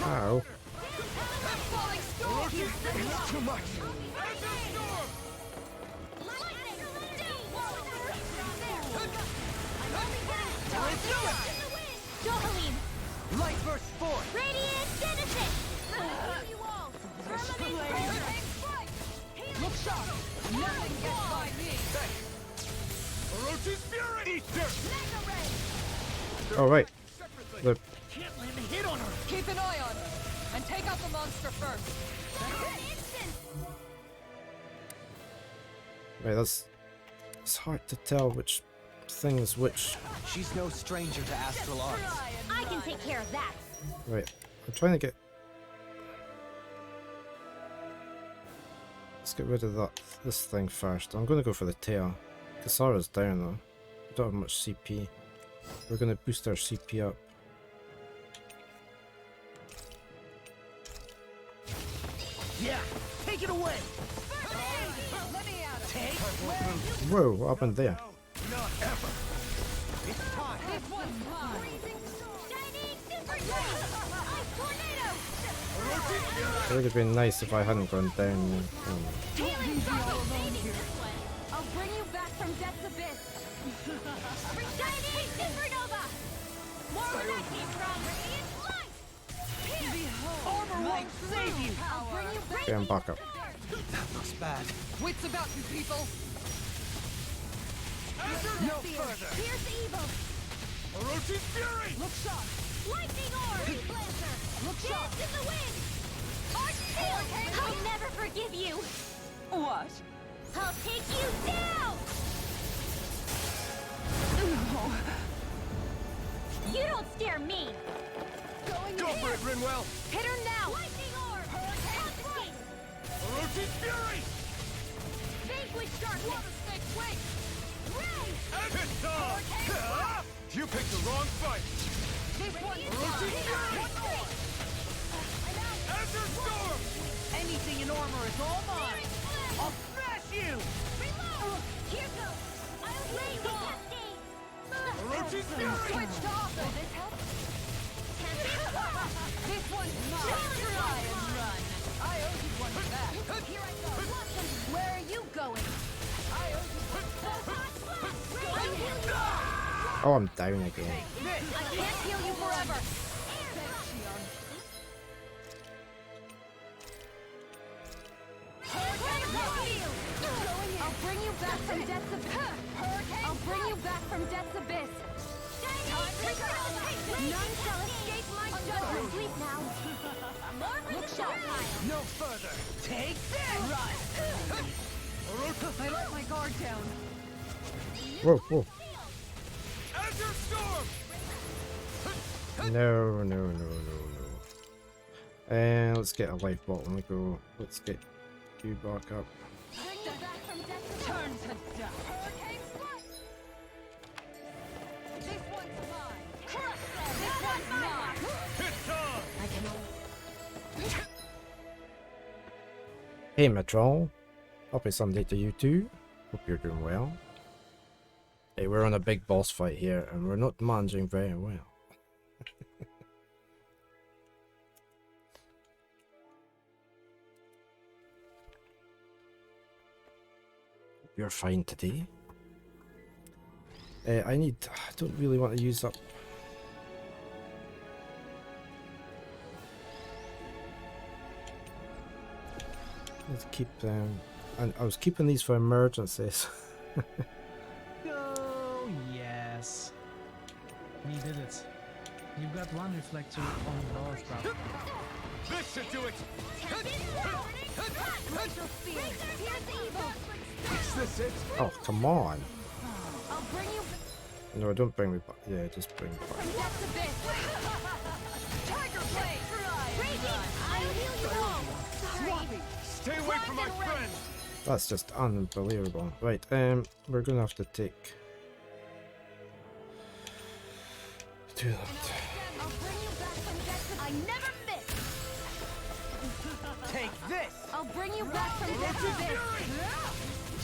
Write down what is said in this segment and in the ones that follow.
Ow. Too much. Light burst forth. Radiant Genesis! Look sharp. Nothing gets by me. Orochi's fury. Eat dirt. Oh, right. The Can't land a hit on her. Keep an eye on her and take out the monster first. Right, it's hard to tell which thing is which. She's no stranger to astral arts. I can take care of that. Right, I'm trying to get. Let's get rid of this thing first. I'm going to go for the tail. Kasara's down though. We don't have much CP. We're going to boost our CP up. Yeah, take it away. Take Whoa, what happened there? not ever. It's time. This one's mine. Shining Super Ice Tornado! It would have been nice if I hadn't gone down. Healing Shadow saving this one. I'll bring you back from Death's Abyss. Shining Supernova! More where that came from. Radiant Light! Armor won't save you. I'll bring you back. Okay, I'm back up. That looks bad. Wits about you people. No further. Here's evil. Orochi's fury. Look sharp. Lightning Orb! Blaster! Look sharp. Dance in the wind! Arch Shield! I'll never forgive you! What? I'll take you down! You don't scare me! Go for it, Rinwell. Hit her now! Lightning Orb! Hurricane! Orochi's fury. Vanquish Darkness! Water Snake Wing! Ray! It's on. You picked the wrong fight. This one's Orochi's fury. Azure Storm. Anything in armor is all mine. I'll smash you. Reload! Here goes! I'll lay the cascade! Orochi's fury. Switched off! Will this help? This one's mine! Try and run! I owe you one back. Here I go! Where are you going? I owe you one I'll heal you! Oh, I'm down again. I can't heal you forever! I'll bring you back from Death's Abyss! I'll bring you back from Death's Abyss! None shall escape my judgment! Sleep now! Look sharp! No further. Take this. Run. I let my guard down. Whoa, whoa. Azure Storm. No, no, no, no, no. And let's get a life bottle and we go. Let's get you back up. Bring you back from Death's Abyss! Turn to dust. Hurricane Strike! This one's mine! This one's mine. It's on. I can Hey Metron, happy Sunday to you too. Hope you're doing well. Hey, we're on a big boss fight here and we're not managing very well. You're fine today. I don't really want to use up. Let's keep them. And I was keeping these for emergencies. Oh, yes. We did it. You've got one reflector on the ball sprout. This should do it. Glacial Spear! Here's evil! Is this it? Oh, come on. I'll bring you No, don't bring me back. Yeah, just bring me back. from Death's Abyss! Tiger Blade. Radiant! I'll heal you all! Sorry! Stay away from my friend. That's just unbelievable. Right, we're gonna have to take. Do that. I'll bring you back from Death's Abyss! I never miss! Take this. I'll bring you back from Death's Abyss!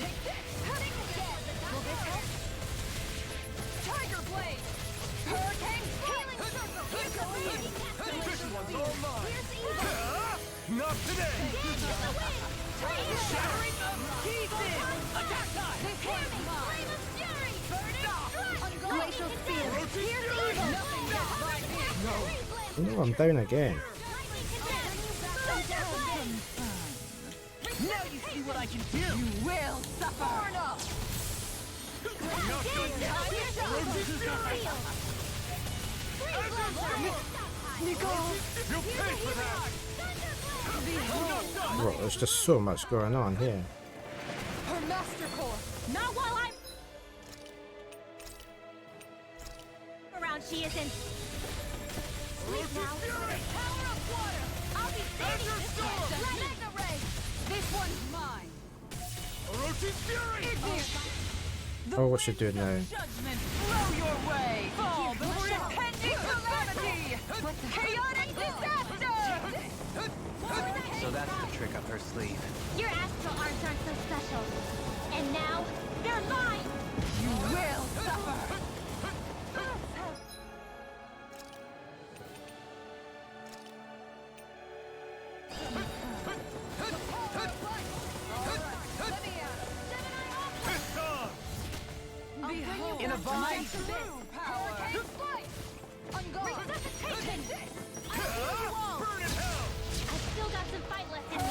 Take this! Take it again! Will this help? Tiger Blade. Hurricane! Healing Circle! Here goes! This one's all mine. Glacial spear. Here's evil. No, I'm down again. Now you see what I can do. You will suffer. Bro, there's just so much going on here. Her master core. Not while I'm around. She isn't. Sleep now. Power of water. I'll be standing this way. Mega ray. This one's mine. Oh, what's she doing now? Judgment blow your way. Fall before impending calamity. Chaotic disaster. So that's the trick up her sleeve. Your astral arms aren't so special. And now, they're mine! You will suffer. Behold, in a vine, true power. Resuscitation! Burn in hell! I've still got some fight left in me.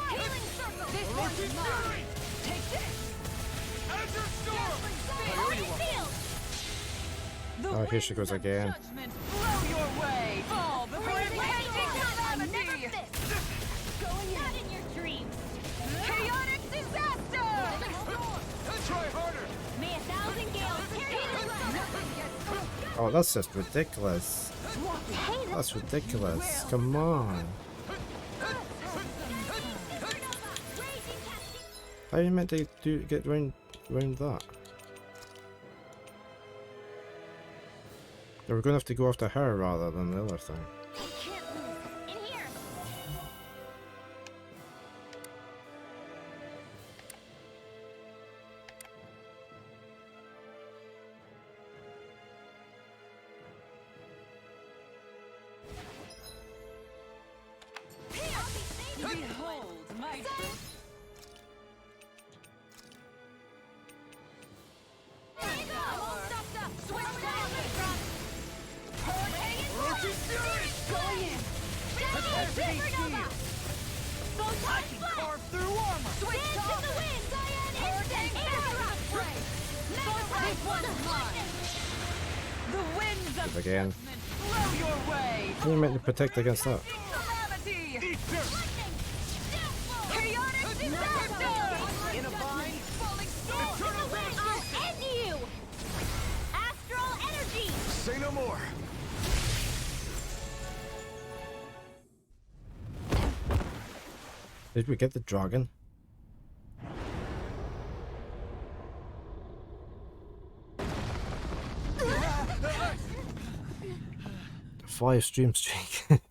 Healing circle! This one's mine! Take this. Oh, here she goes again. Judgment blow your way. Fall before impending calamity. Going out in your dreams! Chaotic disaster. Try harder. May 1,000 gales carry you! Oh, that's just ridiculous. Hey, That's ridiculous. Come on. How are you meant to get round that? We're gonna have to go after her rather than the other thing. I can't lose. In here! Behold my carve through armor. Switch to the wind! Hurricane This one's mine! The winds of Again. judgment blow your way. How are you meant to protect against that? Calamity. Chaotic disaster. In a vine. Falling storm. I'll end you! Astral energy! Say no more. Did we get the dragon? The 5 stream streak.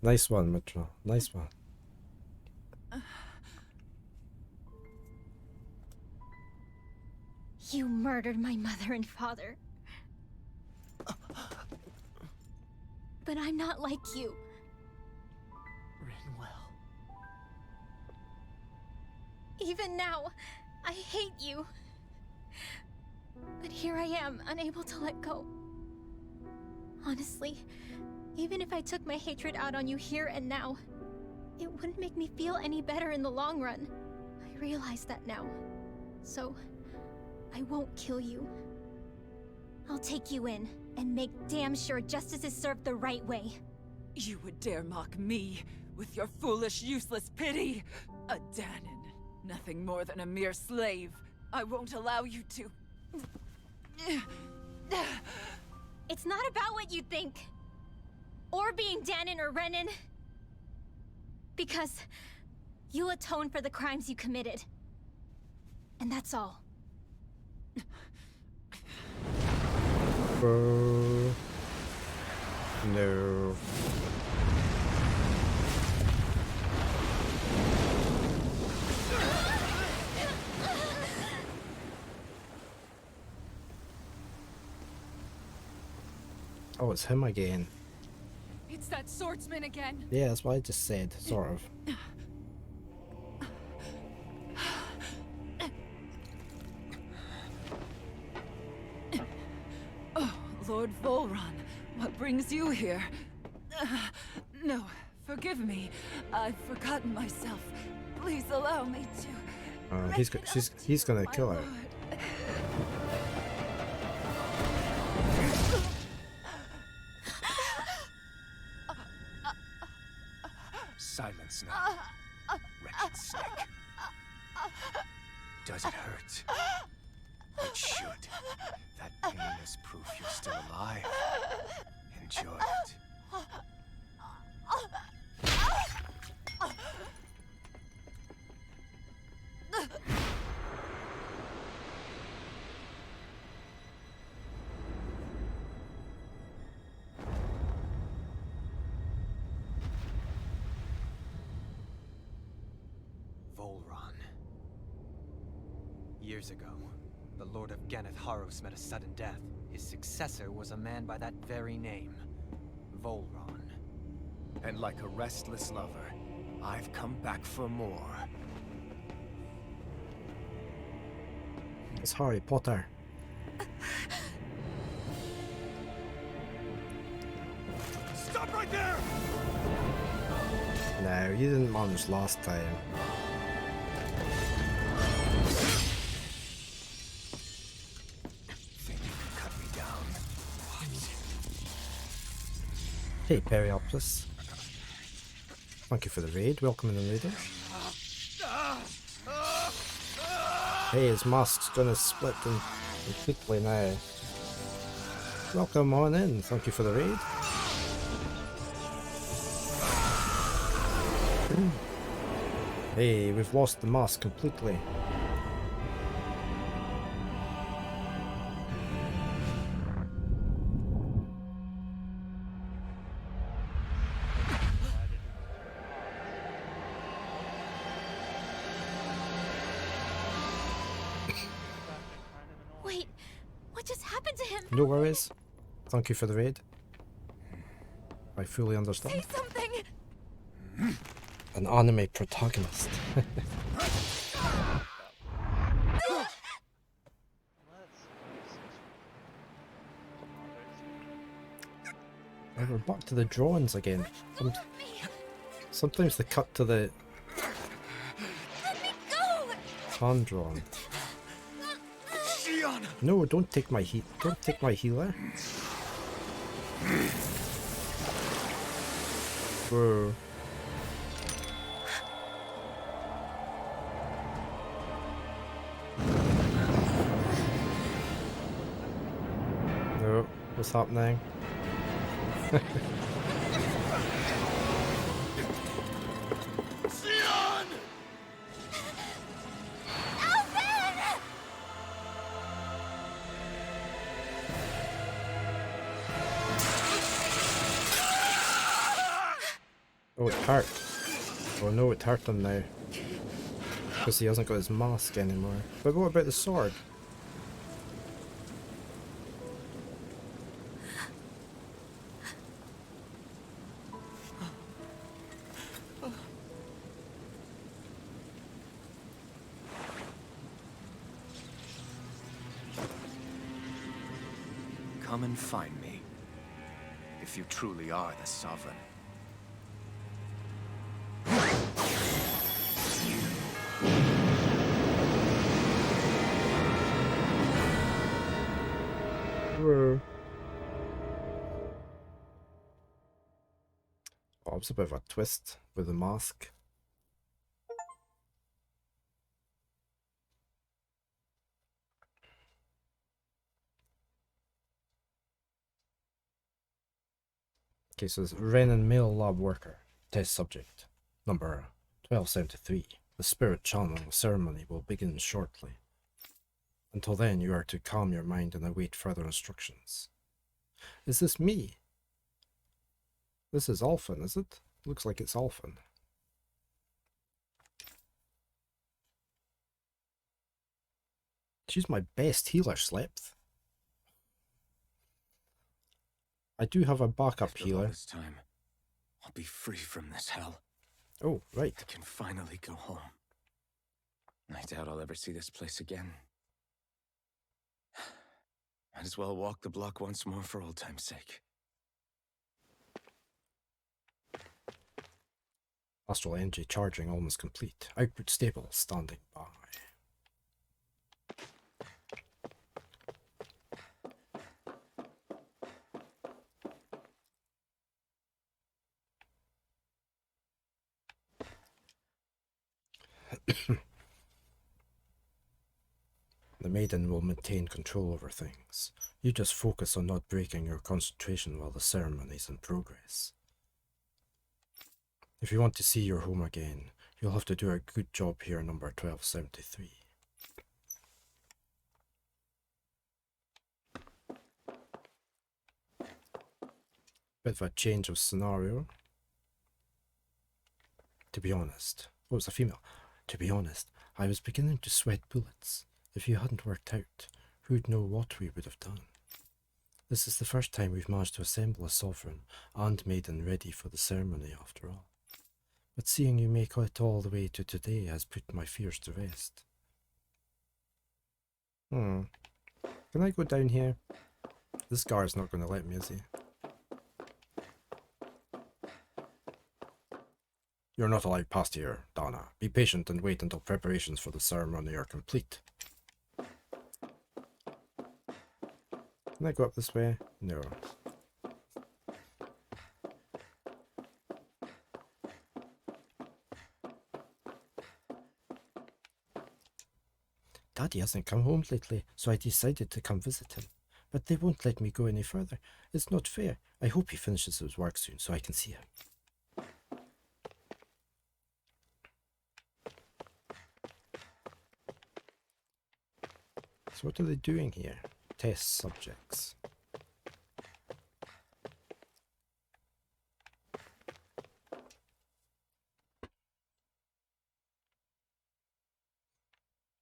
Nice one, Mitchell. Nice one. You murdered my mother and father. But I'm not like you. Rinwell. Even now, I hate you. But here I am, unable to let go. Honestly, even if I took my hatred out on you here and now, it wouldn't make me feel any better in the long run. I realize that now. So, I won't kill you. I'll take you in and make damn sure justice is served the right way. You would dare mock me with your foolish, useless pity? A Danon, nothing more than a mere slave. I won't allow you to. It's not about what you think. Or being Danon or Renan. Because you'll atone for the crimes you committed. And that's all. No. Oh, it's him again. It's that swordsman again. Yeah, that's what I just said, sort of. Lord Volron, what brings you here? No, forgive me. I've forgotten myself. Please allow me to. He's gonna kill her. Silence now, wretched snake. Does it hurt? It should. That pain is proof you're still alive. Enjoy it. Volron. Years ago, the Lord of Ganeth Haros met a sudden death. His successor was a man by that very name, Volron. And like a restless lover, I've come back for more. It's Harry Potter. Stop right there! No, you didn't manage last time. Think you can cut me down? Hey, Periopsis. Thank you for the raid. Welcome in the raid. Hey, his mask's gonna split completely now. Welcome on in. Thank you for the raid. Hey, we've lost the mask completely. Wait, what just happened to him? No worries. Thank you for the raid. I fully understand. Say something! An anime protagonist. And we're back to the drawings again. Sometimes they cut to the hand drawn. No, don't take my don't take my healer. Whoa. No, what's happening? Oh, it hurt. Oh no, it hurt him now. Because he hasn't got his mask anymore. But what about the sword? Come and find me, if you truly are the Sovereign. Whoa. Oh, it's a bit of a twist with the mask. Okay, so it's Renan male lab worker. Test subject. Number 1273. The spirit channeling ceremony will begin shortly. Until then, you are to calm your mind and await further instructions. Is this me? This is Alphen, is it? Looks like it's Alphen. She's my best healer, Slepth. I do have a backup After all healer. this time, I'll be free from this hell. Oh, right. I can finally go home. I doubt I'll ever see this place again. Might as well walk the block once more for old time's sake. Astral energy charging almost complete. Output stable, standing by. The maiden will maintain control over things. You just focus on not breaking your concentration while the ceremony is in progress. If you want to see your home again, you'll have to do a good job here, number 1273. Bit of a change of scenario. To be honest, oh, it's a female. To be honest, I was beginning to sweat bullets. If you hadn't worked out, who'd know what we would have done? This is the first time we've managed to assemble a sovereign and maiden ready for the ceremony after all. But seeing you make it all the way to today has put my fears to rest. Can I go down here? This guard's not going to let me, is he? You're not allowed past here, Dana. Be patient and wait until preparations for the ceremony are complete. Can I go up this way? No. Daddy hasn't come home lately, so I decided to come visit him. But they won't let me go any further. It's not fair. I hope he finishes his work soon so I can see him. So what are they doing here? Test subjects.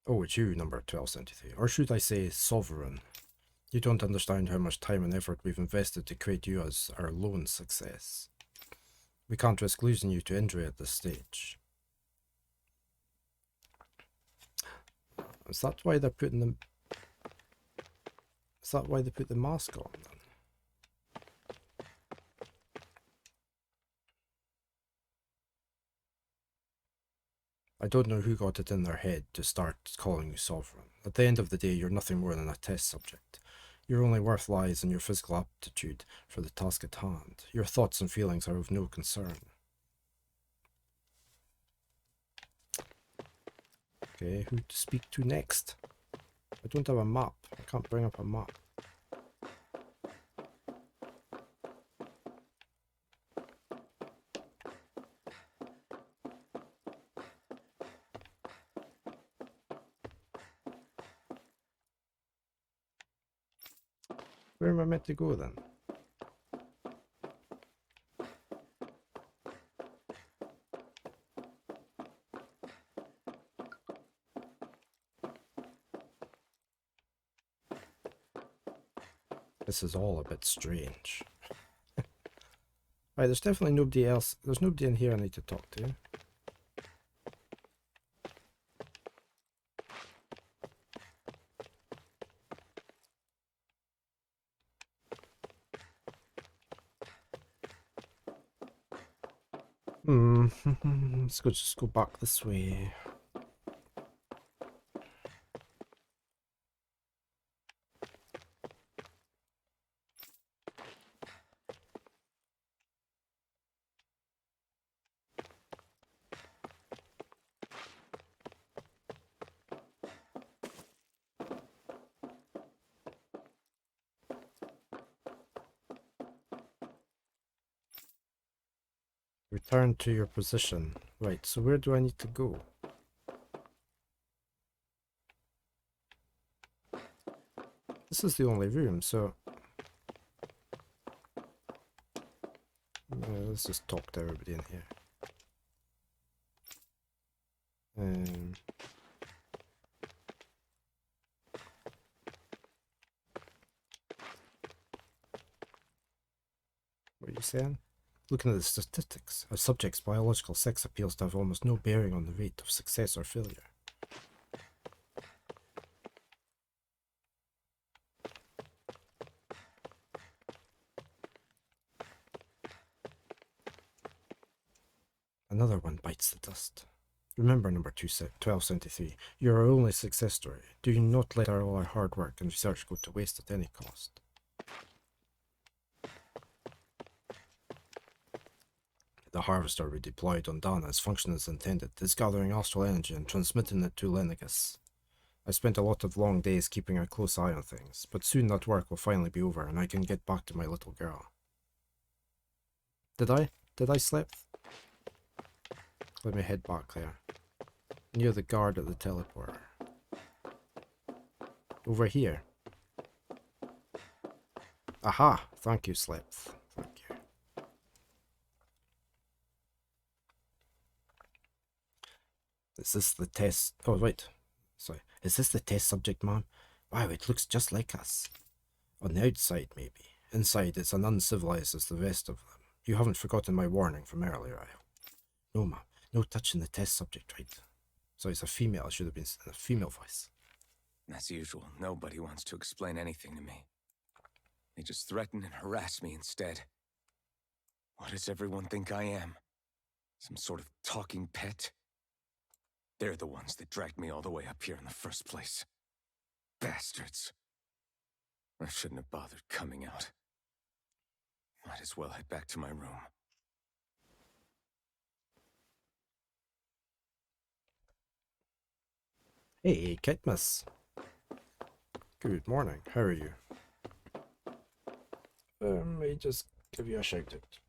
Oh, it's you, number 1273. Or should I say, Sovereign. You don't understand how much time and effort we've invested to create you as our lone success. We can't risk losing you to injury at this stage. Is that why they're putting them... Is that why they put the mask on then? I don't know who got it in their head to start calling you Sovereign. At the end of the day, you're nothing more than a test subject. Your only worth lies in your physical aptitude for the task at hand. Your thoughts and feelings are of no concern. Okay, who to speak to next? I don't have a map. I can't bring up a map. Where am I meant to go then? This is all a bit strange. Right, there's definitely nobody else. There's nobody in here I need to talk to. Just go back this way. Return to your position. Right, so where do I need to go? This is the only room, so... let's just talk to everybody in here. What are you saying? Looking at the statistics, a subject's biological sex appeals to have almost no bearing on the rate of success or failure. Another one bites the dust. Remember number 1273. You're our only success story. Do you not let all our hard work and research go to waste at any cost? The harvester we deployed on Dana is functioning as intended. It's gathering astral energy and transmitting it to Lenegus. I spent a lot of long days keeping a close eye on things, but soon that work will finally be over and I can get back to my little girl. Did I slip? Let me head back there. Near the guard at the teleporter. Over here. Aha! Thank you, Slepth. Thank you. Is this the test? Oh, wait. Sorry. Is this the test subject, ma'am? Wow, it looks just like us. On the outside, maybe. Inside, it's as uncivilized as the rest of them. You haven't forgotten my warning from earlier, I hope. No, ma'am. No touching the test subject, right? So it's a female. I should have been in a female voice. As usual, nobody wants to explain anything to me. They just threaten and harass me instead. What does everyone think I am? Some sort of talking pet? They're the ones that dragged me all the way up here in the first place. Bastards. I shouldn't have bothered coming out. Might as well head back to my room. Hey, Kitmas. Good morning. How are you? May just give you a shout out.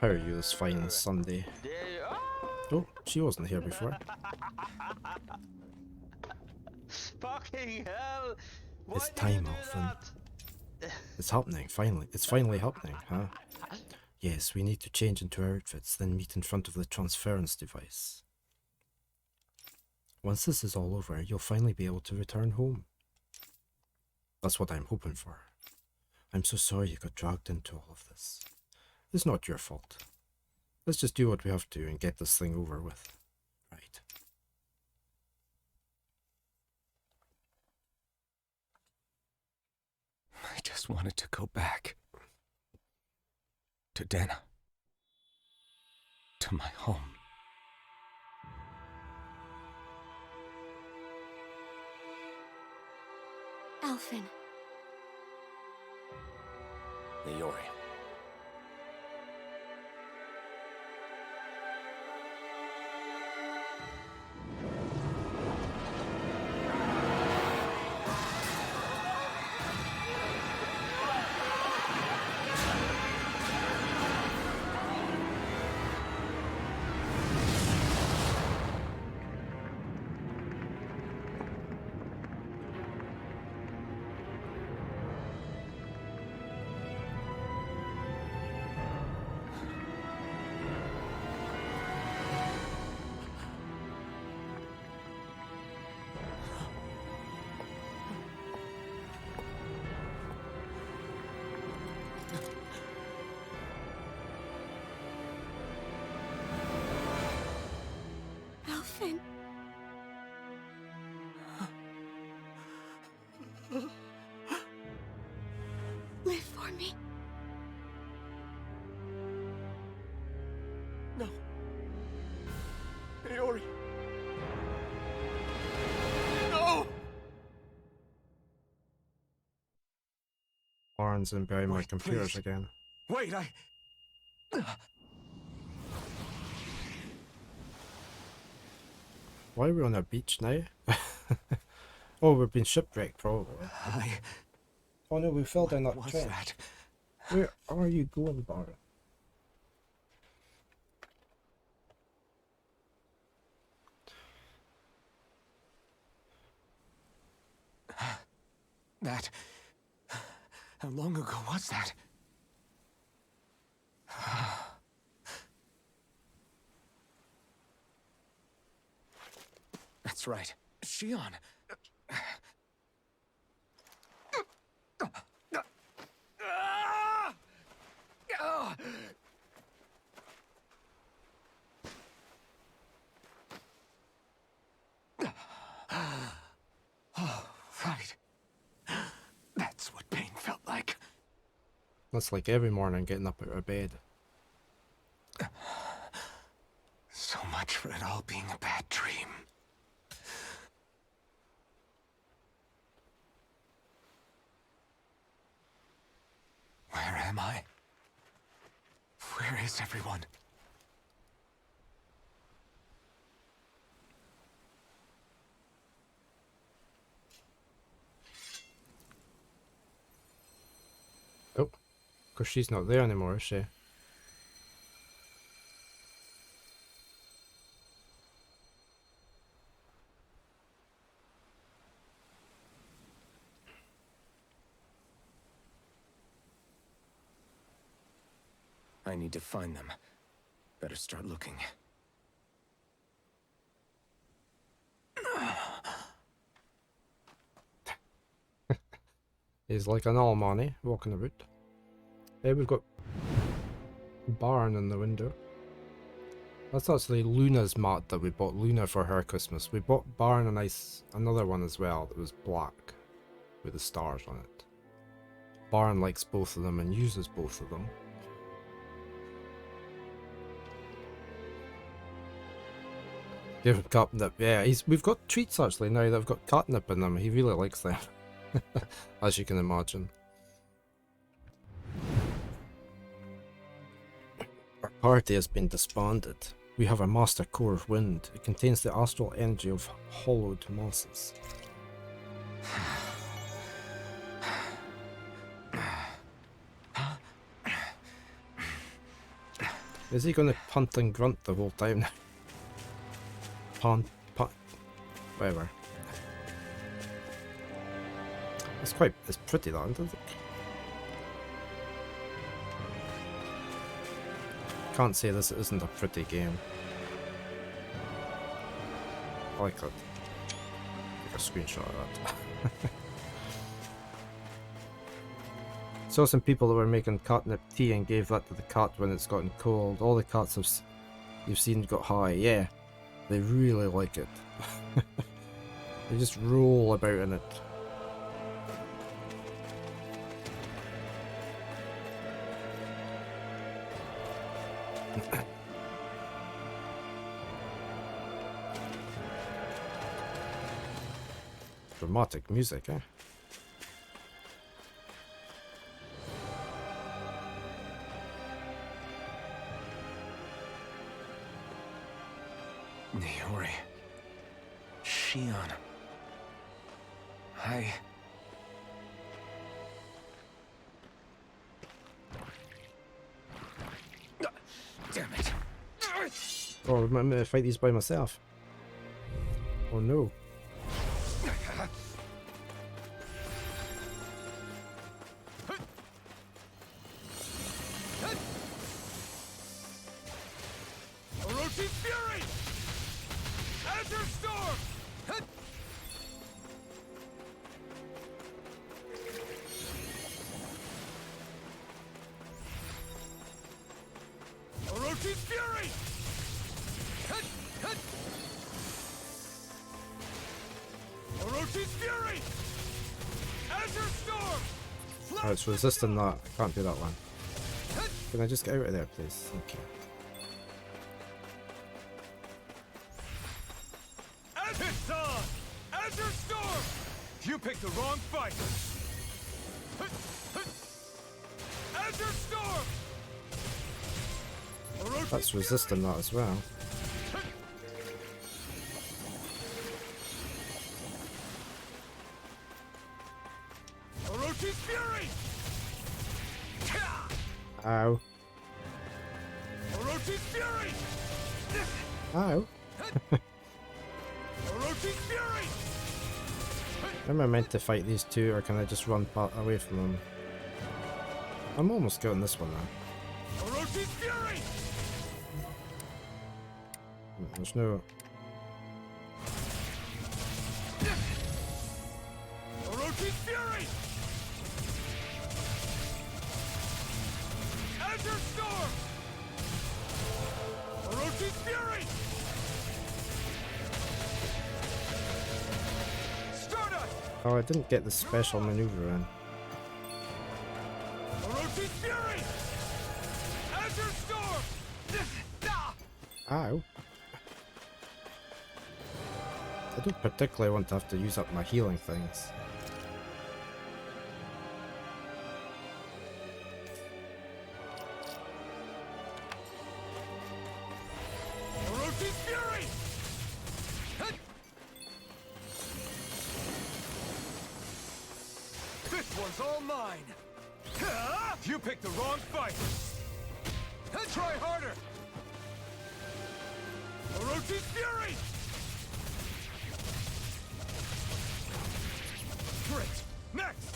How are you this fine Sunday? Oh, she wasn't here before. Fucking hell! Why It's did time, you do Alphen. that? It's happening, finally. It's finally happening, huh? Yes, we need to change into our outfits, then meet in front of the transference device. Once this is all over, you'll finally be able to return home. That's what I'm hoping for. I'm so sorry you got dragged into all of this. It's not your fault. Let's just do what we have to and get this thing over with. Right. I just wanted to go back. To Dana. To my home. Alphen. Leori. Alphen. Live for me. No. Leori. No! Barnes and bury my Wait, computers please. again. Wait, Why are we on a beach now? Oh, we've been shipwrecked, probably. Oh no, we fell down that What's trench. that? Where are you going, Baron? That... How long ago was that? That's right. Shion. Oh, right. That's what pain felt like. That's like every morning getting up out of bed. So much for it all being a bad dream. Where am I? Where is everyone? Oh, of course she's not there anymore, is she? I need to find them. Better start looking. He's like an Almani walking about. Hey, we've got Barn in the window. That's actually Luna's mat that we bought Luna for her Christmas. We bought Barn another one as well that was black with the stars on it. Barn likes both of them and uses both of them. Give catnip, yeah. We've got treats actually now that have got catnip in them. He really likes them, as you can imagine. Our party has been disbanded. We have a master core of wind. It contains the astral energy of hollowed mosses. Is he going to punt and grunt the whole time now? Punt, whatever. It's pretty that, isn't it? Can't say this isn't a pretty game. I like that. Take a screenshot of that. Saw some people that were making catnip tea and gave that to the cat when it's gotten cold. All the cats you've seen got high. Yeah, they really like it. They just roll about in it. Dramatic music, eh? Niori. Shion. Damn it. Oh, I'm gonna fight these by myself. Oh no. Orochi's Fury! Azure Storm! Orochi's Fury! Orochi's Fury! Azure Storm! Oh, it's resisting that. I can't do that one. Can I just get out of there, please? Thank you. Azure Storm! You picked the wrong fight! Azure Storm! That's resisting that as well. Orochi's Fury! Ow. Orochi's Fury! Ow. Orochi's Fury! Am I meant to fight these two, or can I just run away from them? I'm almost getting this one now. Orochi's Fury! There's no... Orochi's Fury! Azure Storm! Orochi's Fury! Stardust! Oh, I didn't get the special maneuver in. Orochi's Orochi's Fury! Azure Storm! Ow. I don't particularly want to have to use up my healing things. Orochi's Fury! This one's all mine! You picked the wrong fight! Try harder! Orochi's Fury! Great! Next!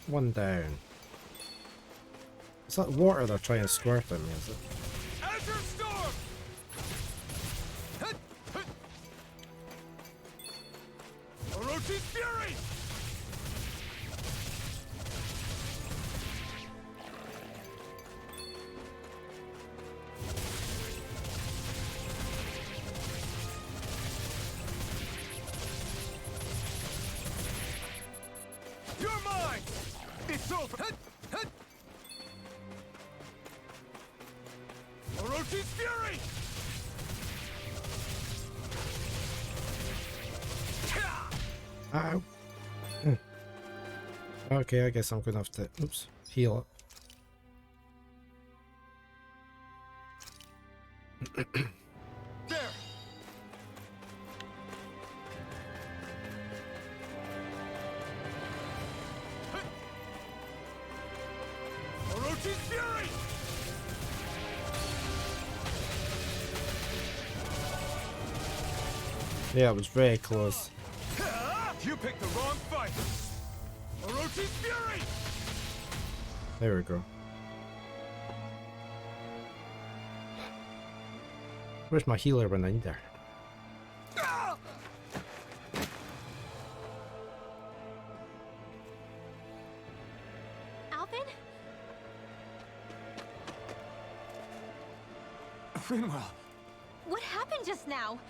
One down. Is that water they're trying to squirt at me, is it? Azure Storm! Orochi's Fury! You're mine! It's over! Orochi's Fury! Ow. Okay, I guess I'm gonna have to, oops, heal up. There! Orochi's Fury! Yeah, it was very close. You picked the wrong fight! Orochi's Fury! There we go. Where's my healer when I need her? Alvin? Finwell! What happened just now?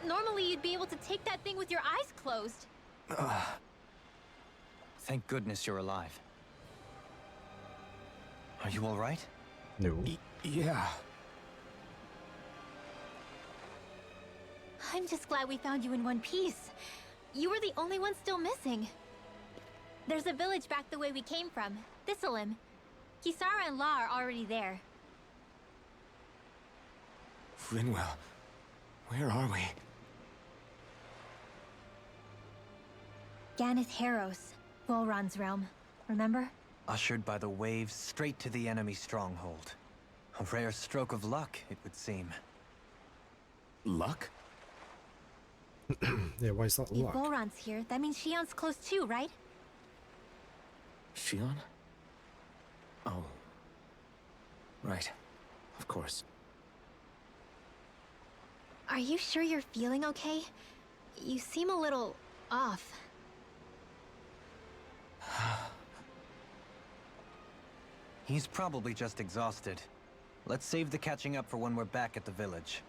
Normally you'd be able to take that thing with your eyes closed. Thank goodness you're alive. Are you all right? No. Yeah. I'm just glad we found you in one piece. You were the only one still missing. There's a village back the way we came from, Thistleim. Kisara and La are already there. Finwell, where are we? Ganeth Haros, Volron's realm. Remember? Ushered by the waves straight to the enemy stronghold. A rare stroke of luck, it would seem. Luck? Yeah, why is that If luck? Volron's here, that means Shion's close too, right? Shion? Oh. Right. Of course. Are you sure you're feeling okay? You seem a little off. He's probably just exhausted. Let's save the catching up for when we're back at the village.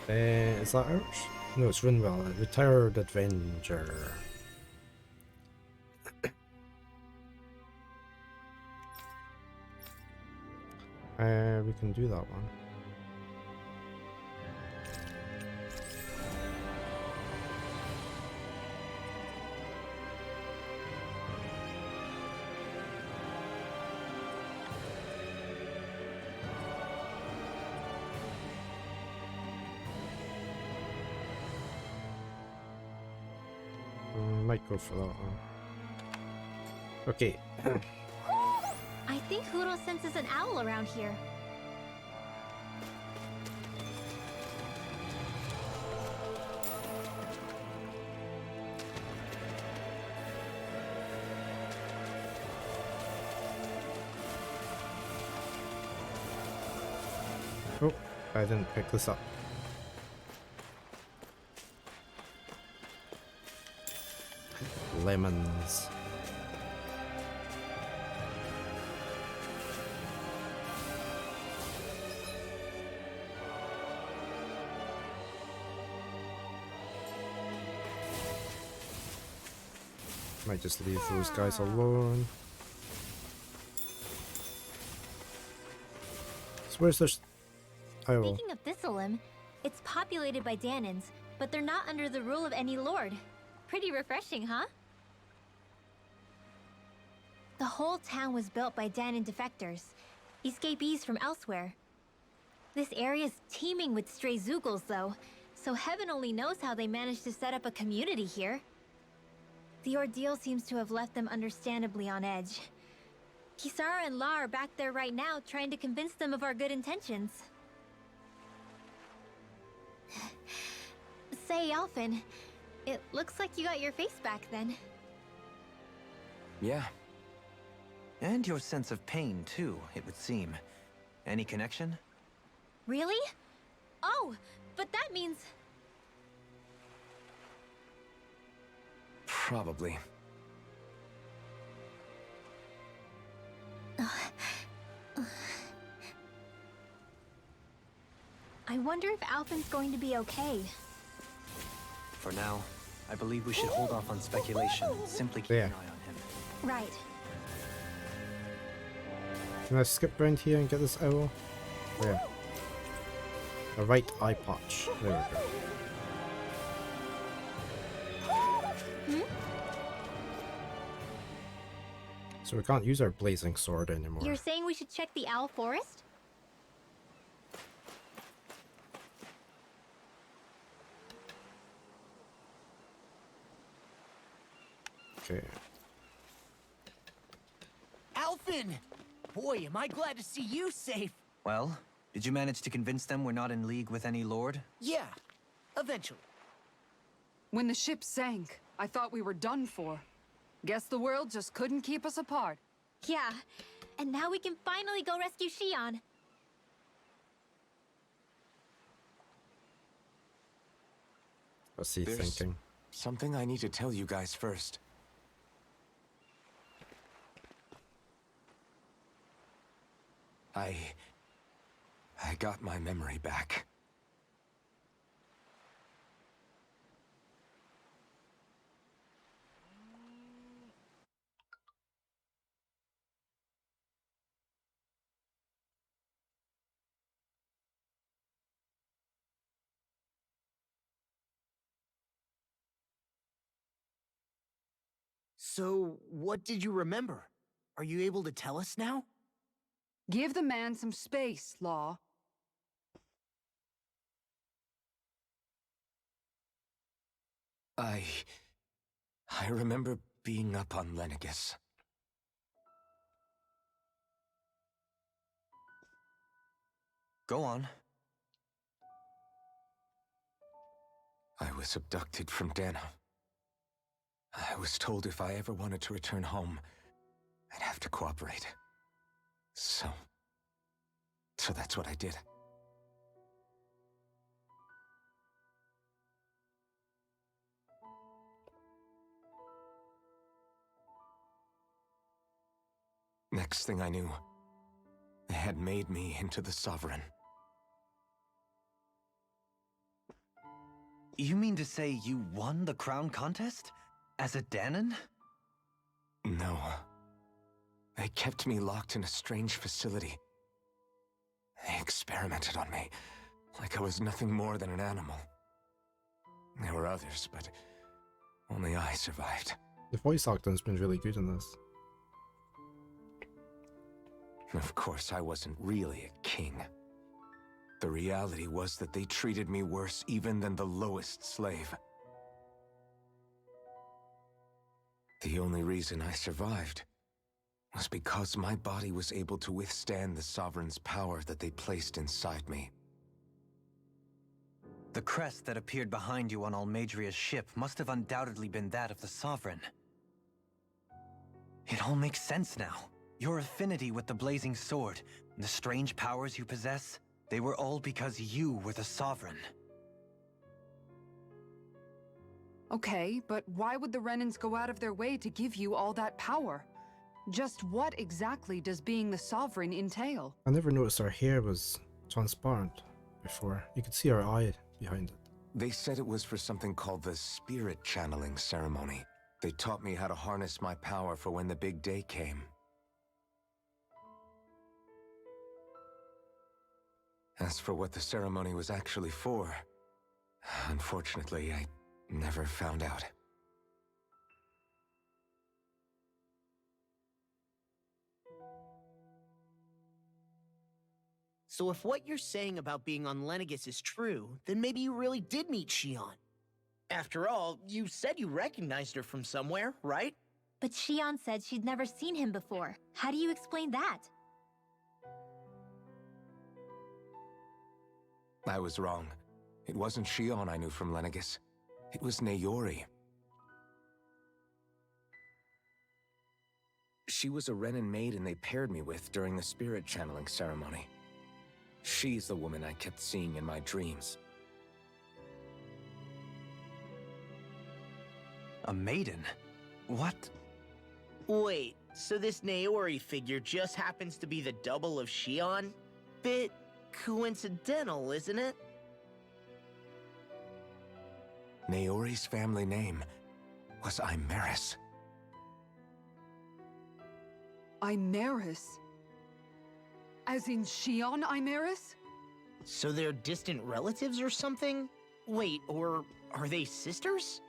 Is that ours? No, it's Rinwell, a retired Avenger. We can do that one. Might go for that one. Okay. I think Huro senses an owl around here. Oh, I didn't pick this up. Lemons. Might just leave those guys alone. So where's this? Oh, Speaking of Thistleum, it's populated by Danans, but they're not under the rule of any lord. Pretty refreshing, huh? The whole town was built by Danan defectors, escapees from elsewhere. This area's teeming with stray Zoogles, though, so heaven only knows how they managed to set up a community here. The ordeal seems to have left them understandably on edge. Kisara and La are back there right now, trying to convince them of our good intentions. Say, Alphen, it looks like you got your face back then. Yeah. And your sense of pain, too, it would seem. Any connection? Really? Oh, but that means... Probably. I wonder if Alphen's going to be okay. For now, I believe we should hold off on speculation and simply keep Yeah. an eye on him. Right. can I skip around here and get this owl? Where? A right eye patch. There we go. So we can't use our blazing sword anymore. You're saying we should check the Owl Forest? Okay. Alphen! Boy, am I glad to see you safe. Well, did you manage to convince them we're not in league with any lord? Yeah, eventually. When the ship sank, I thought we were done for. Guess the world just couldn't keep us apart. Yeah. And now we can finally go rescue Shion. What's he There's thinking? something I need to tell you guys first. I got my memory back. So, what did you remember? Are you able to tell us now? Give the man some space, Law. I remember being up on Lenegus. Go on. I was abducted from Dana. I was told if I ever wanted to return home, I'd have to cooperate. So that's what I did. Next thing I knew, they had made me into the Sovereign. You mean to say you won the crown contest? As a Danan? No. They kept me locked in a strange facility. They experimented on me, like I was nothing more than an animal. There were others, but only I survived. The voice acting's been really good in this. Of course, I wasn't really a king. The reality was that they treated me worse even than the lowest slave. The only reason I survived was because my body was able to withstand the Sovereign's power that they placed inside me. The crest that appeared behind you on Almadria's ship must have undoubtedly been that of the Sovereign. It all makes sense now. Your affinity with the blazing sword, and the strange powers you possess, they were all because you were the Sovereign. Okay, but why would the Renans go out of their way to give you all that power? Just what exactly does being the Sovereign entail? I never noticed our hair was transparent before. You could see our eye behind it. They said it was for something called the spirit channeling ceremony. They taught me how to harness my power for when the big day came. As for what the ceremony was actually for, unfortunately, I never found out. So if what you're saying about being on Lenegis is true, then maybe you really did meet Shion. After all, you said you recognized her from somewhere, right? But Shion said she'd never seen him before. How do you explain that? I was wrong. It wasn't Shion I knew from Lenegis. It was Naori. She was a Renin maiden they paired me with during the spirit channeling ceremony. She's the woman I kept seeing in my dreams. A maiden? What? Wait, so this Naori figure just happens to be the double of Shion? Bit coincidental, isn't it? Naori's family name was Imeris. Imeris? As in Shion Imeris? So they're distant relatives or something? Wait, or are they sisters?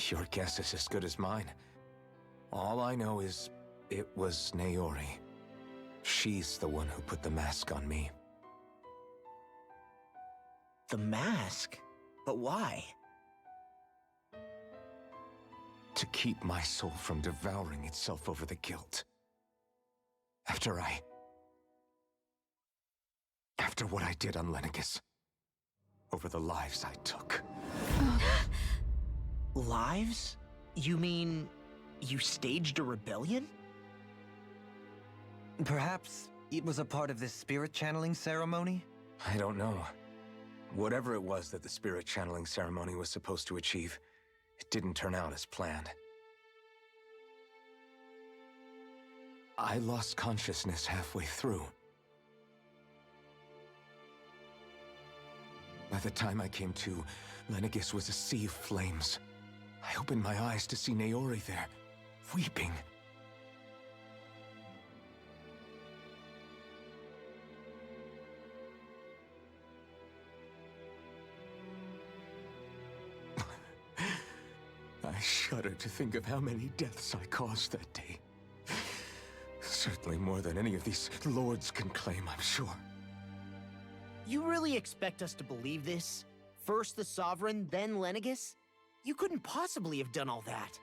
Your guess is as good as mine. All I know is it was Naori. She's the one who put the mask on me. The mask? But why? To keep my soul from devouring itself over the guilt. After what I did on Lenegis. Over the lives I took. Lives? You mean you staged a rebellion? Perhaps it was a part of this spirit channeling ceremony? I don't know. Whatever it was that the spirit channeling ceremony was supposed to achieve, it didn't turn out as planned. I lost consciousness halfway through. By the time I came to, Lenegis was a sea of flames. I opened my eyes to see Naori there, weeping. I shudder to think of how many deaths I caused that day. Certainly more than any of these lords can claim, I'm sure. You really expect us to believe this? First the Sovereign, then Lenegis? You couldn't possibly have done all that.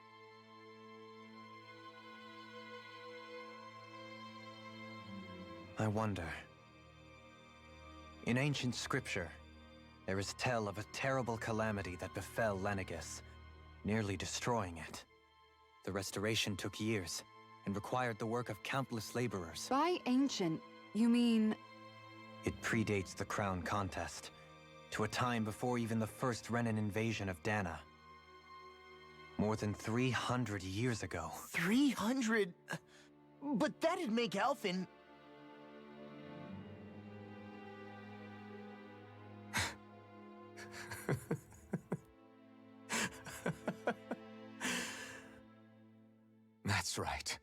I wonder. In ancient scripture, there is tell of a terrible calamity that befell Lenegis, nearly destroying it. The restoration took years, and required the work of countless laborers. By ancient, you mean... It predates the crown contest, to a time before even the first Renin invasion of Dana. More than 300 years ago. 300? But that'd make Alphen... That's right.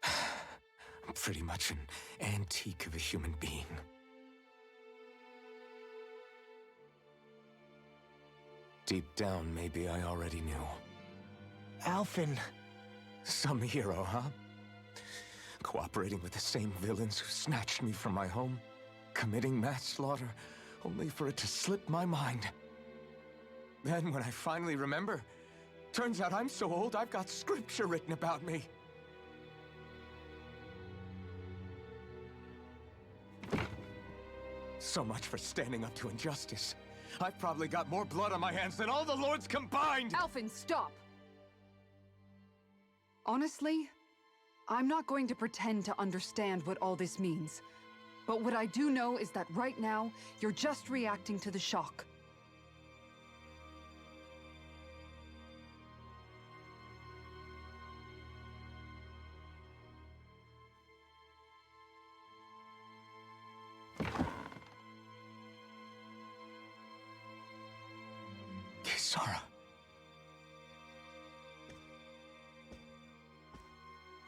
I'm pretty much an antique of a human being. Deep down, maybe I already knew. Alphen... Some hero, huh? Cooperating with the same villains who snatched me from my home, committing mass slaughter, only for it to slip my mind. Then, when I finally remember, turns out I'm so old I've got scripture written about me. So much for standing up to injustice. I've probably got more blood on my hands than all the lords combined! Alphen, stop! Honestly, I'm not going to pretend to understand what all this means. But what I do know is that right now, you're just reacting to the shock. Kisara.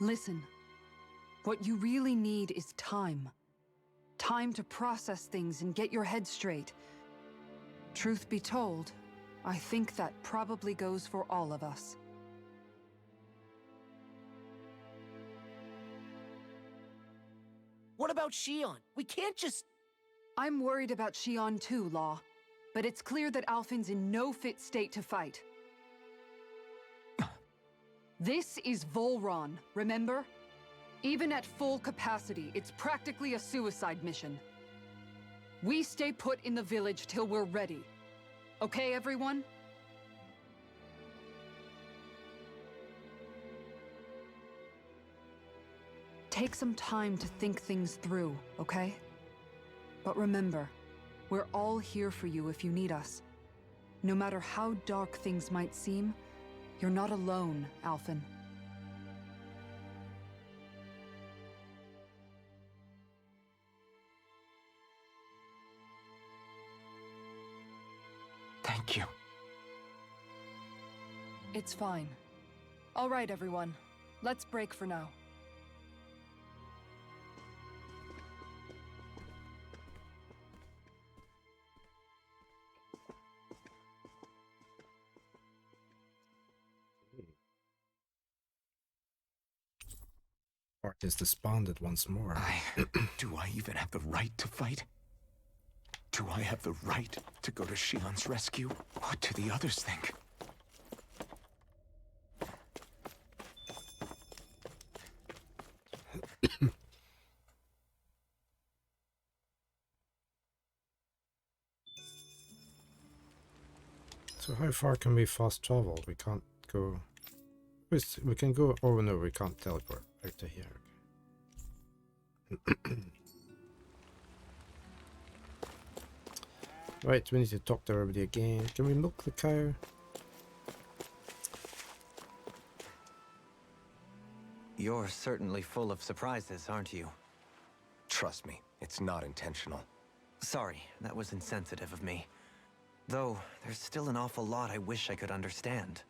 Listen. What you really need is time. Time to process things and get your head straight. Truth be told, I think that probably goes for all of us. What about Shion? We can't just... I'm worried about Shion too, Law. But it's clear that Alphen's in no fit state to fight. This is Volron, remember? Even at full capacity, it's practically a suicide mission. We stay put in the village till we're ready. Okay, everyone? Take some time to think things through, okay? But remember, we're all here for you if you need us. No matter how dark things might seem, you're not alone, Alphen. Thank you. It's fine. All right, everyone. Let's break for now. Park is disbanded once more. Do I even have the right to fight? Do I have the right to go to Shion's rescue? What do the others think? So how far can we fast travel? We can't go... We can go... Oh no, we can't teleport back to here. Right, we need to talk to everybody again. Can we milk the cow? You're certainly full of surprises, aren't you? Trust me, it's not intentional. Sorry, that was insensitive of me. Though, there's still an awful lot I wish I could understand.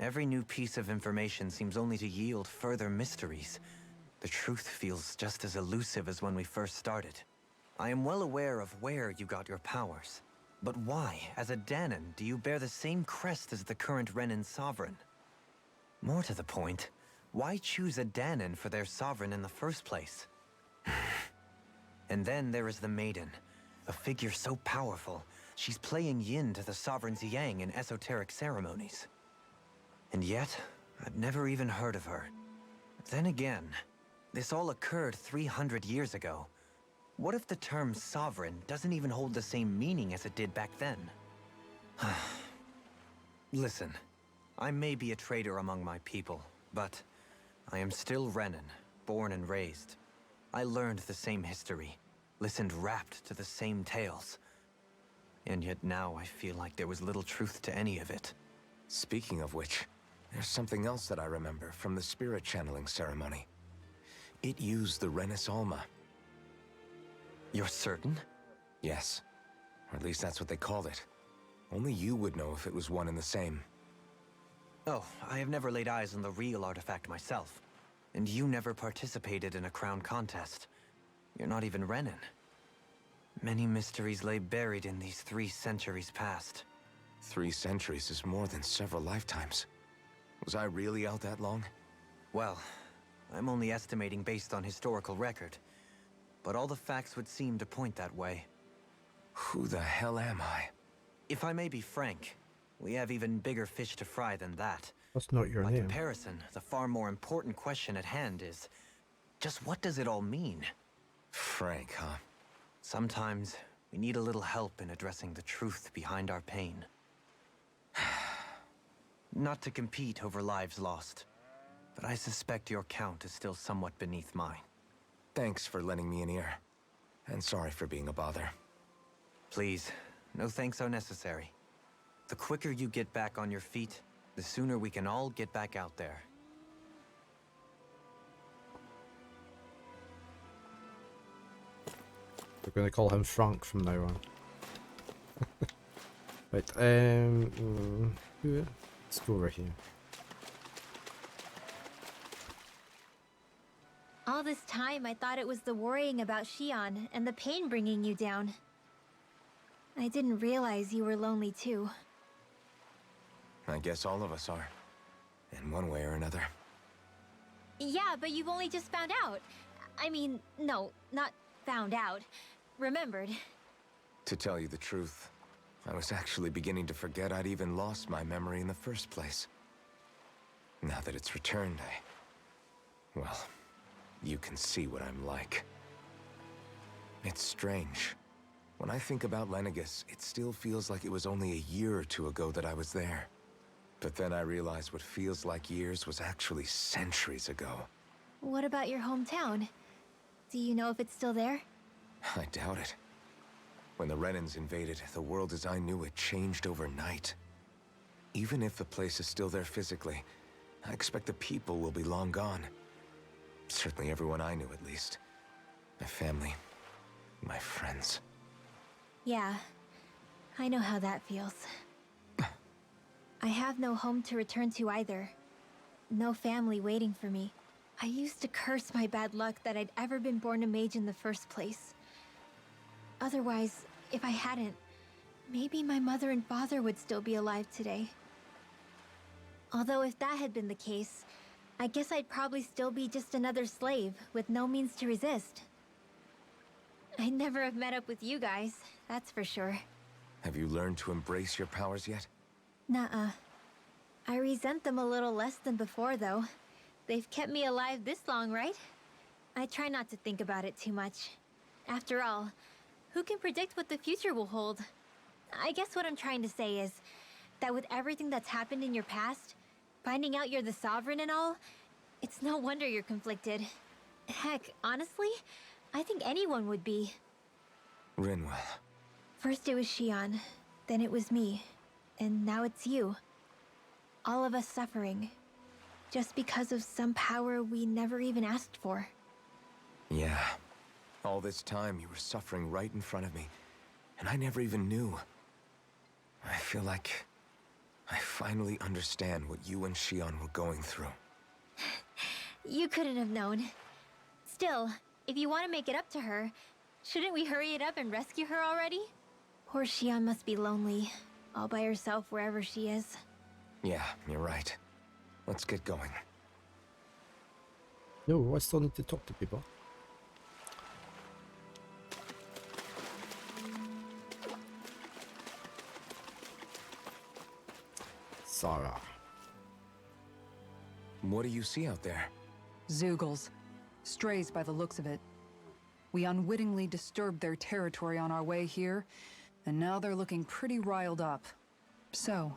Every new piece of information seems only to yield further mysteries. The truth feels just as elusive as when we first started. I am well aware of where you got your powers. But why, as a Danon, do you bear the same crest as the current Renan sovereign? More to the point, why choose a Danon for their sovereign in the first place? And then there is the Maiden, a figure so powerful, she's playing yin to the sovereign's yang in esoteric ceremonies. And yet, I've never even heard of her. Then again, this all occurred 300 years ago. What if the term sovereign doesn't even hold the same meaning as it did back then? Listen, I may be a traitor among my people, but I am still Renan, born and raised. I learned the same history, listened rapt to the same tales. And yet now I feel like there was little truth to any of it. Speaking of which, there's something else that I remember from the spirit channeling ceremony. It used the Renis Alma. You're certain? Yes. Or at least that's what they called it. Only you would know if it was one and the same. Oh, I have never laid eyes on the real artifact myself. And you never participated in a crown contest. You're not even Renan. Many mysteries lay buried in these 3 centuries past. 3 centuries is more than several lifetimes. Was I really out that long? Well, I'm only estimating based on historical record. But all the facts would seem to point that way. Who the hell am I? If I may be frank, we have even bigger fish to fry than that. That's not your By name. comparison, the far more important question at hand is, just what does it all mean? Frank, huh? Sometimes, we need a little help in addressing the truth behind our pain. Not to compete over lives lost, but I suspect your count is still somewhat beneath mine. Thanks for lending me an ear. And sorry for being a bother. Please, no thanks are necessary. The quicker you get back on your feet, the sooner we can all get back out there. We're gonna call him Frank from now on. Right, let's go over here. All this time, I thought it was the worrying about Shion and the pain bringing you down. I didn't realize you were lonely too. I guess all of us are. In one way or another. Yeah, but you've only just found out. I mean, no, not found out. Remembered. To tell you the truth, I was actually beginning to forget I'd even lost my memory in the first place. Now that it's returned, well, you can see what I'm like. It's strange. When I think about Lenegis, it still feels like it was only a year or two ago that I was there. But then I realized what feels like years was actually centuries ago. What about your hometown? Do you know if it's still there? I doubt it. When the Renans invaded, the world as I knew it changed overnight. Even if the place is still there physically, I expect the people will be long gone. Certainly everyone I knew, at least. My family, my friends. Yeah, I know how that feels. I have no home to return to either. No family waiting for me. I used to curse my bad luck that I'd ever been born a mage in the first place. Otherwise, if I hadn't, maybe my mother and father would still be alive today. Although if that had been the case, I guess I'd probably still be just another slave with no means to resist. I'd never have met up with you guys, that's for sure. Have you learned to embrace your powers yet? Nuh-uh. I resent them a little less than before, though. They've kept me alive this long, right? I try not to think about it too much. After all, who can predict what the future will hold? I guess what I'm trying to say is that with everything that's happened in your past, finding out you're the Sovereign and all, it's no wonder you're conflicted. Heck, honestly, I think anyone would be. Rinwell. First it was Shion, then it was me, and now it's you. All of us suffering, just because of some power we never even asked for. Yeah. All this time you were suffering right in front of me, and I never even knew. I feel like I finally understand what you and Shion were going through. You couldn't have known. Still, if you want to make it up to her, shouldn't we hurry it up and rescue her already? Poor Shion must be lonely, all by herself wherever she is. Yeah, you're right. Let's get going. No, I still need to talk to people. Sarah. What do you see out there? Zeugles. Strays by the looks of it. We unwittingly disturbed their territory on our way here, and now they're looking pretty riled up. So,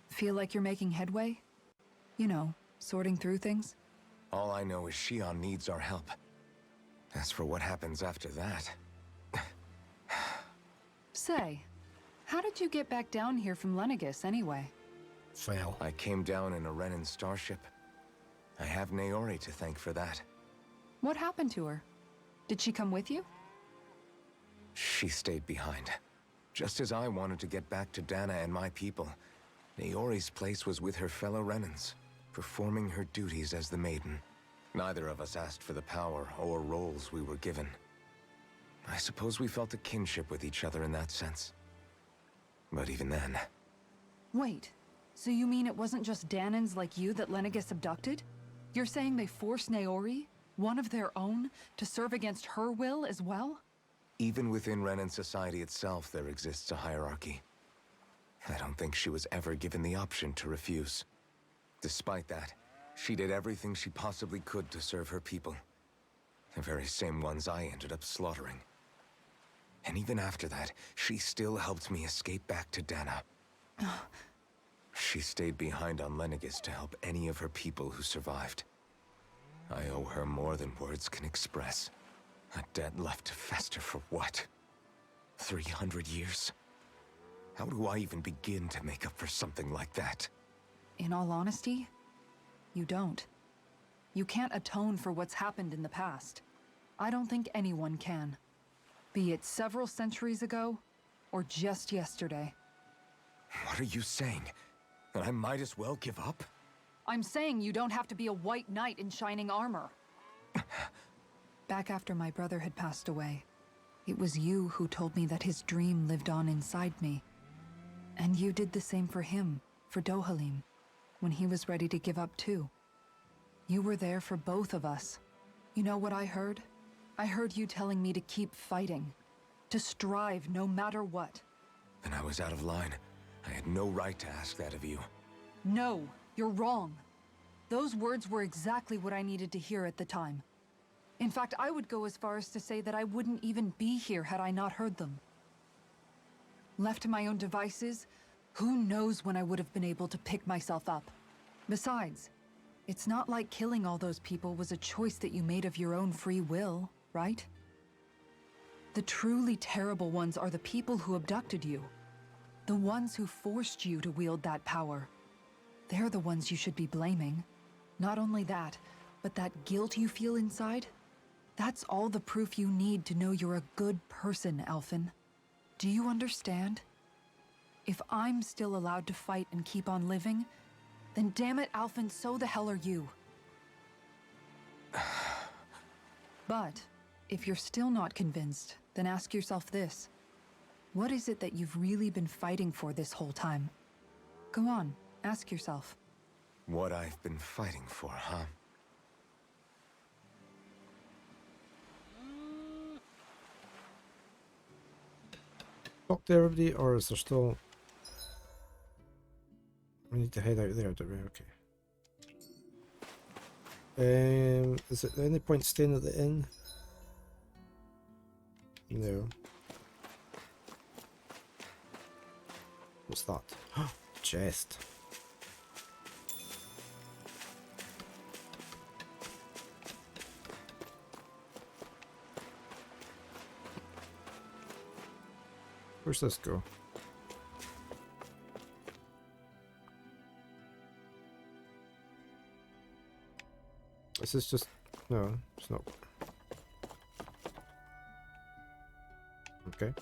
feel like you're making headway? You know, sorting through things? All I know is Shion needs our help. As for what happens after that... Say, how did you get back down here from Lenegis anyway? Fail. I came down in a Renan starship. I have Naori to thank for that. What happened to her? Did she come with you? She stayed behind. Just as I wanted to get back to Dana and my people, Naori's place was with her fellow Renans, performing her duties as the Maiden. Neither of us asked for the power or roles we were given. I suppose we felt a kinship with each other in that sense. But even then... Wait, so you mean it wasn't just Danans like you that Lenegis abducted? You're saying they forced Naori, one of their own, to serve against her will as well? Even within Renan society itself, there exists a hierarchy. I don't think she was ever given the option to refuse. Despite that, she did everything she possibly could to serve her people. The very same ones I ended up slaughtering. And even after that, she still helped me escape back to Dana. She stayed behind on Lenegis to help any of her people who survived. I owe her more than words can express. A debt left to fester for what? 300 years? How do I even begin to make up for something like that? In all honesty, you don't. You can't atone for what's happened in the past. I don't think anyone can. Be it several centuries ago, or just yesterday. What are you saying? That I might as well give up? I'm saying you don't have to be a white knight in shining armor. Back after my brother had passed away, it was you who told me that his dream lived on inside me. And you did the same for him, for Dohalim, when he was ready to give up too. You were there for both of us. You know what I heard? I heard you telling me to keep fighting, to strive no matter what. Then I was out of line. I had no right to ask that of you. No, you're wrong. Those words were exactly what I needed to hear at the time. In fact, I would go as far as to say that I wouldn't even be here had I not heard them. Left to my own devices, who knows when I would have been able to pick myself up. Besides, it's not like killing all those people was a choice that you made of your own free will, right? The truly terrible ones are the people who abducted you. The ones who forced you to wield that power. They're the ones you should be blaming. Not only that, but that guilt you feel inside, that's all the proof you need to know you're a good person, Alphen. Do you understand? If I'm still allowed to fight and keep on living, then damn it, Alphen, so the hell are you. But if you're still not convinced, then ask yourself this. What is it that you've really been fighting for this whole time? Go on, ask yourself. What I've been fighting for, huh? Talk to everybody, or is there still... We need to head out there, don't we? Okay. Is it any point staying at the inn? No. What's that? Chest. Where's this go? This is just... No, it's not. Okay.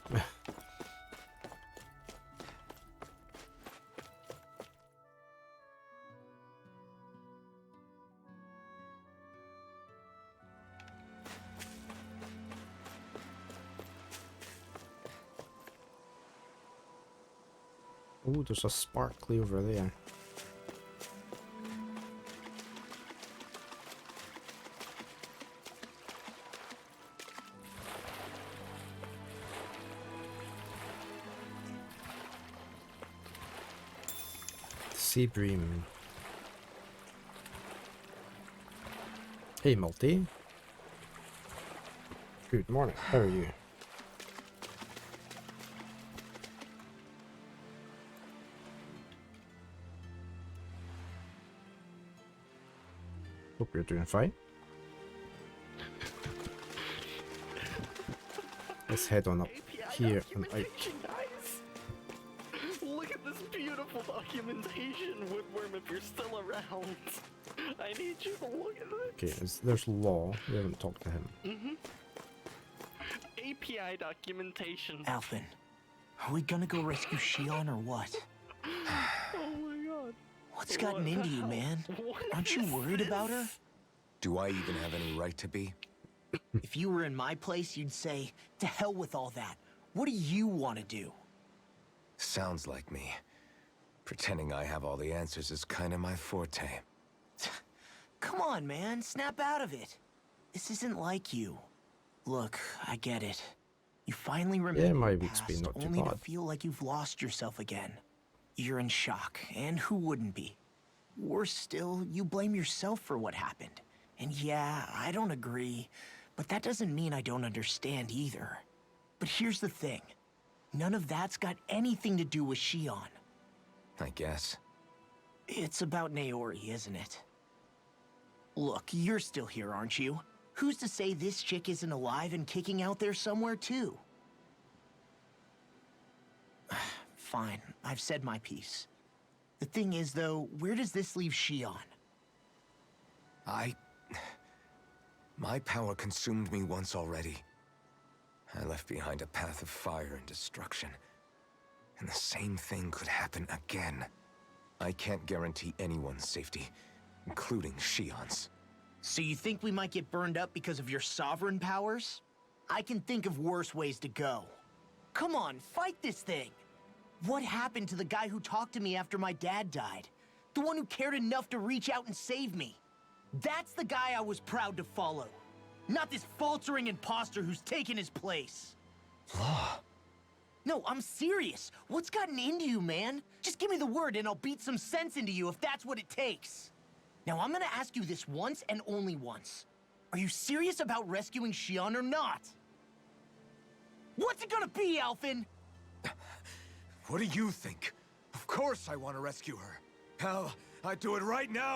Oh, there's a sparkly over there. Sea bream. Hey, Multi. Good morning. How are you? Hope you're doing fine. Let's head on up here and out. Look at this beautiful documentation, Woodworm, if you're still around. I need you to look at this. Okay, there's Law. We haven't talked to him. API documentation. Alphen, are we gonna go rescue Shion or what? Oh my god. What's gotten into you, man? Aren't you worried about her? Do I even have any right to be? If you were in my place, you'd say, to hell with all that. What do you want to do? Sounds like me. Pretending I have all the answers is kind of my forte. Come on, man. Snap out of it. This isn't like you. Look, I get it. You finally remember my the week's been past, not too only to bad. feel like you've lost yourself again. You're in shock, and who wouldn't be? Worse still, you blame yourself for what happened. And yeah, I don't agree, but that doesn't mean I don't understand either. But here's the thing. None of that's got anything to do with Shion. I guess. It's about Naori, isn't it? Look, you're still here, aren't you? Who's to say this chick isn't alive and kicking out there somewhere, too? Fine, I've said my piece. The thing is, though, where does this leave Shion? My power consumed me once already. I left behind a path of fire and destruction. And the same thing could happen again. I can't guarantee anyone's safety, including Shion's. So you think we might get burned up because of your sovereign powers? I can think of worse ways to go. Come on, fight this thing! What happened to the guy who talked to me after my dad died? The one who cared enough to reach out and save me? That's the guy I was proud to follow. Not this faltering imposter who's taken his place. Law. No, I'm serious. What's gotten into you, man? Just give me the word and I'll beat some sense into you if that's what it takes. Now, I'm gonna ask you this once and only once. Are you serious about rescuing Xion or not? What's it gonna be, Alphen? What do you think? Of course I want to rescue her. Hell, I'd do it right now